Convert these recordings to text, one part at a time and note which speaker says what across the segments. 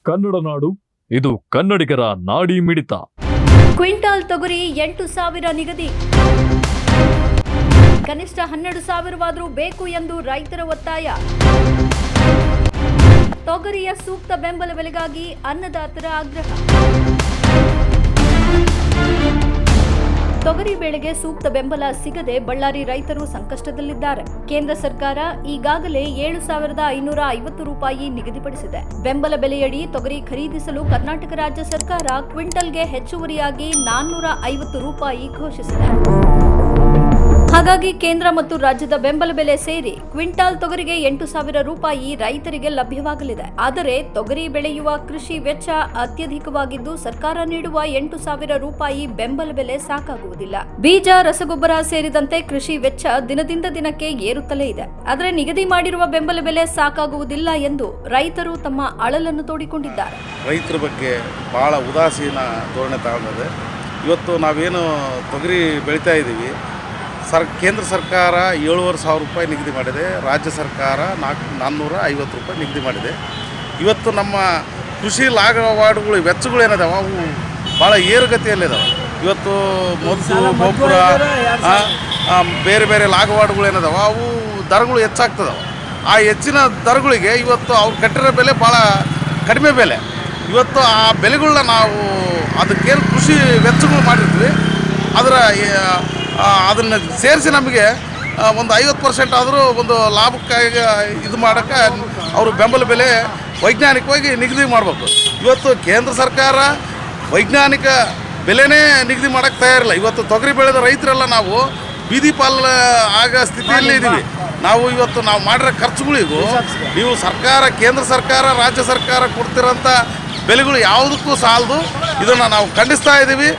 Speaker 1: ಕನ್ನಡ ನಾಡು, ಇದು ಕನ್ನಡಿಗರ ನಾಡಿ ಮಿಡಿತ.
Speaker 2: ಕ್ವಿಂಟಾಲ್ ತೊಗರಿ 8,000 ನಿಗದಿ. ಕನಿಷ್ಠ 12,000ವಾದರೂ ಬೇಕು ಎಂದು ರೈತರ ಒತ್ತಾಯ. ತೊಗರಿಯ ಸೂಕ್ತ ಬೆಂಬಲ ಬೆಲೆಗಾಗಿ ಅನ್ನದಾತರ ಆಗ್ರಹ. ತೊಗರಿ ಬೆಳೆಗೆ ಸೂಕ್ತ ಬೆಂಬಲ ಸಿಗದೆ ಬಳ್ಳಾರಿ ರೈತರು ಸಂಕಷ್ಟದಲ್ಲಿದ್ದಾರೆ. ಕೇಂದ್ರ ಸರ್ಕಾರ ಈಗಾಗಲೇ 7,550 ರೂಪಾಯಿ ನಿಗದಿಪಡಿಸಿದೆ. ಬೆಂಬಲ ಬೆಲೆಯಡಿ ತೊಗರಿ ಖರೀದಿಸಲು ಕರ್ನಾಟಕ ರಾಜ್ಯ ಸರ್ಕಾರ ಕ್ವಿಂಟಲ್ಗೆ ಹೆಚ್ಚುವರಿಯಾಗಿ 450 ರೂಪಾಯಿ ಘೋಷಿಸಿದೆ. ಹಾಗಾಗಿ ಕೇಂದ್ರ ಮತ್ತು ರಾಜ್ಯದ ಬೆಂಬಲ ಬೆಲೆ ಸೇರಿ ಕ್ವಿಂಟಾಲ್ ತೊಗರಿಗೆ 8,000 ರೂಪಾಯಿ ರೈತರಿಗೆ ಲಭ್ಯವಾಗಲಿದೆ. ಆದರೆ ತೊಗರಿ ಬೆಳೆಯುವ ಕೃಷಿ ವೆಚ್ಚ ಅತ್ಯಧಿಕವಾಗಿದ್ದು ಸರ್ಕಾರ ನೀಡುವ 8,000 ರೂಪಾಯಿ ಬೆಂಬಲ ಬೆಲೆ ಸಾಕಾಗುವುದಿಲ್ಲ. ಬೀಜ, ರಸಗೊಬ್ಬರ ಸೇರಿದಂತೆ ಕೃಷಿ ವೆಚ್ಚ ದಿನದಿಂದ ದಿನಕ್ಕೆ ಏರುತ್ತಲೇ ಇದೆ. ಆದರೆ ನಿಗದಿ ಮಾಡಿರುವ ಬೆಂಬಲ ಬೆಲೆ ಸಾಕಾಗುವುದಿಲ್ಲ ಎಂದು ರೈತರು ತಮ್ಮ ಅಳಲನ್ನು ತೋಡಿಕೊಂಡಿದ್ದಾರೆ.
Speaker 3: ರೈತರ ಬಗ್ಗೆ ಬಹಳ ಉದಾಸೀನ ಧೋರಣೆ ತಗೊಂಡಿದೆ. ಇವತ್ತು ನಾವೇನು ತೊಗರಿ ಬೆಳೀತಾ ಇದ್ದೀವಿ, ಕೇಂದ್ರ ಸರ್ಕಾರ 7,500 ರೂಪಾಯಿ ನಿಗದಿ ಮಾಡಿದೆ, ರಾಜ್ಯ ಸರ್ಕಾರ 450 ರೂಪಾಯಿ ನಿಗದಿ ಮಾಡಿದೆ. ಇವತ್ತು ನಮ್ಮ ಕೃಷಿ ಲಾಗವಾಡುಗಳು ವೆಚ್ಚಗಳು ಏನಿದಾವೆ ಅವು ಭಾಳ ಏರುಗತಿಯಲ್ಲಿದ್ದಾವೆ. ಇವತ್ತು ಮದ್ದು, ಗೊಬ್ಬರ, ಬೇರೆ ಬೇರೆ ಲಾಗವಾಡುಗಳು ಏನಿದಾವೆ ಅವು ದರಗಳು ಹೆಚ್ಚಾಗ್ತದವೆ. ಆ ಹೆಚ್ಚಿನ ದರಗಳಿಗೆ ಇವತ್ತು ಅವ್ರು ಕಟ್ಟಿರೋ ಬೆಲೆ ಭಾಳ ಕಡಿಮೆ ಬೆಲೆ. ಇವತ್ತು ಆ ಬೆಲೆಗಳನ್ನ ನಾವು ಅದಕ್ಕೇನು ಕೃಷಿ ವೆಚ್ಚಗಳು ಮಾಡಿರ್ತೀವಿ ಅದನ್ನು ಸೇರಿಸಿ ನಮಗೆ ಒಂದು 50% ಆದರೂ ಒಂದು ಲಾಭಕ್ಕಾಗಿ ಇದು ಮಾಡೋಕ್ಕೆ ಅವರು ಬೆಂಬಲ ಬೆಲೆ ವೈಜ್ಞಾನಿಕವಾಗಿ ನಿಗದಿ ಮಾಡಬೇಕು. ಇವತ್ತು ಕೇಂದ್ರ ಸರ್ಕಾರ ವೈಜ್ಞಾನಿಕ ಬೆಲೆನೇ ನಿಗದಿ ಮಾಡೋಕ್ಕೆ ತಯಾರಿಲ್ಲ. ಇವತ್ತು ತೊಗರಿ ಬೆಳೆದ ರೈತರೆಲ್ಲ ನಾವು ಬೀದಿ ಪಾಲ ಆಗ ಸ್ಥಿತಿಯಲ್ಲಿ ಇದ್ದೀವಿ. ನಾವು ಮಾಡಿರೋ ಖರ್ಚುಗಳಿಗೂ ನೀವು ಸರ್ಕಾರ, ಕೇಂದ್ರ ಸರ್ಕಾರ, ರಾಜ್ಯ ಸರ್ಕಾರ ಕೊಡ್ತಿರೋಂಥ ಬೆಲೆಗಳು ಯಾವುದಕ್ಕೂ ಸಾಲದು. ಇದನ್ನು ನಾವು ಖಂಡಿಸ್ತಾ ಇದ್ದೀವಿ.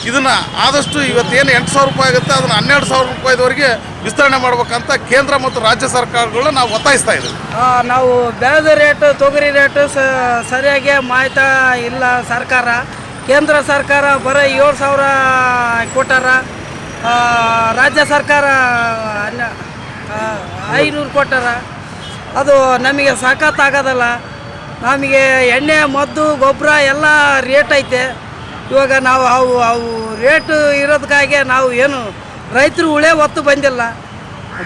Speaker 3: ಇದನ್ನು ಆದಷ್ಟು ಇವತ್ತೇನು 8,000 ರೂಪಾಯಿ ಆಗುತ್ತೆ ಅದನ್ನು 12,000 ರೂಪಾಯಿದವರೆಗೆ ವಿಸ್ತರಣೆ ಮಾಡ್ಬೇಕಂತ ಕೇಂದ್ರ ಮತ್ತು ರಾಜ್ಯ ಸರ್ಕಾರಗಳನ್ನ ನಾವು ಒತ್ತಾಯಿಸ್ತಾ ಇದ್ದೀವಿ.
Speaker 4: ನಾವು ಬೆಳೆದ ರೇಟು, ತೊಗರಿ ರೇಟು ಸರಿಯಾಗಿ ಮಾಹಿತಿ ಇಲ್ಲ. ಸರ್ಕಾರ, ಕೇಂದ್ರ ಸರ್ಕಾರ ಬರೀ 7,000 ಕೊಟ್ಟಾರ, ರಾಜ್ಯ ಸರ್ಕಾರ 500 ಕೊಟ್ಟಾರ. ಅದು ನಮಗೆ ಸಾಕಾಗೋದಲ್ಲ. ನಮಗೆ ಎಣ್ಣೆ, ಮದ್ದು, ಗೊಬ್ಬರ ಎಲ್ಲ ರೇಟ್ ಐತೆ. ಇವಾಗ ನಾವು ಅವು ರೇಟು ಇರೋದಕ್ಕಾಗಿ ನಾವು ಏನು ರೈತರು ಉಳೆ ಒತ್ತು ಬಂದಿಲ್ಲ,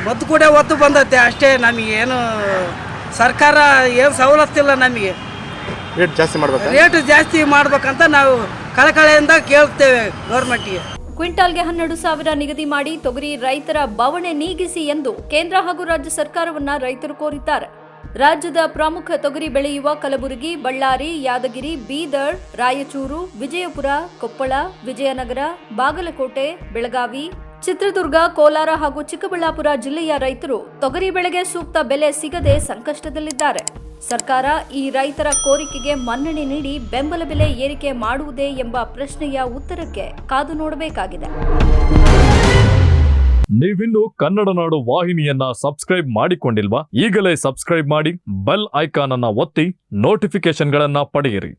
Speaker 4: ಮದ್ದು ಕೂಡ ಒತ್ತು ಬಂದೈತೆ ಅಷ್ಟೇ. ನಮಗೇನು ಸರ್ಕಾರ ಏನು ಸವಲತ್ತಿಲ್ಲ. ನಮಗೆ ರೇಟ್ ಜಾಸ್ತಿ ಮಾಡ್ಬೇಕಂತ ನಾವು ಕಳಕಳೆಯಿಂದ ಕೇಳ್ತೇವೆ ಗೌರ್ಮೆಂಟ್ಗೆ.
Speaker 2: ಕ್ವಿಂಟಾಲ್ಗೆ 12,000 ನಿಗದಿ ಮಾಡಿ ತೊಗರಿ ರೈತರ ಬವಣೆ ನೀಗಿಸಿ ಎಂದು ಕೇಂದ್ರ ಹಾಗೂ ರಾಜ್ಯ ಸರ್ಕಾರವನ್ನ ರೈತರು ಕೋರಿದ್ದಾರೆ. ರಾಜ್ಯದ ಪ್ರಮುಖ ತೊಗರಿ ಬೆಳೆಯುವ ಕಲಬುರಗಿ, ಬಳ್ಳಾರಿ, ಯಾದಗಿರಿ, ಬೀದರ್, ರಾಯಚೂರು, ವಿಜಯಪುರ, ಕೊಪ್ಪಳ, ವಿಜಯನಗರ, ಬಾಗಲಕೋಟೆ, ಬೆಳಗಾವಿ, ಚಿತ್ರದುರ್ಗ, ಕೋಲಾರ ಹಾಗೂ ಚಿಕ್ಕಬಳ್ಳಾಪುರ ಜಿಲ್ಲೆಯ ರೈತರು ತೊಗರಿ ಬೆಳೆಗೆ ಸೂಕ್ತ ಬೆಲೆ ಸಿಗದೆ ಸಂಕಷ್ಟದಲ್ಲಿದ್ದಾರೆ. ಸರ್ಕಾರ ಈ ರೈತರ ಕೋರಿಕೆಗೆ ಮನ್ನಣೆ ನೀಡಿ ಬೆಂಬಲ ಬೆಲೆ ಏರಿಕೆ ಮಾಡುವುದೇ ಎಂಬ ಪ್ರಶ್ನೆಯ ಉತ್ತರಕ್ಕೆ ಕಾದು ನೋಡಬೇಕಾಗಿದೆ.
Speaker 1: ನೀವಿನ್ನು ಕನ್ನಡ ನಾಡು ವಾಹಿನಿಯನ್ನ ಸಬ್ಸ್ಕ್ರೈಬ್ ಮಾಡಿಕೊಂಡಿಲ್ವಾ? ಈಗಲೇ ಸಬ್ಸ್ಕ್ರೈಬ್ ಮಾಡಿ, ಬೆಲ್ ಐಕಾನ್ ಅನ್ನ ಒತ್ತಿ ನೋಟಿಫಿಕೇಶನ್ಗಳನ್ನ ಪಡೆಯಿರಿ.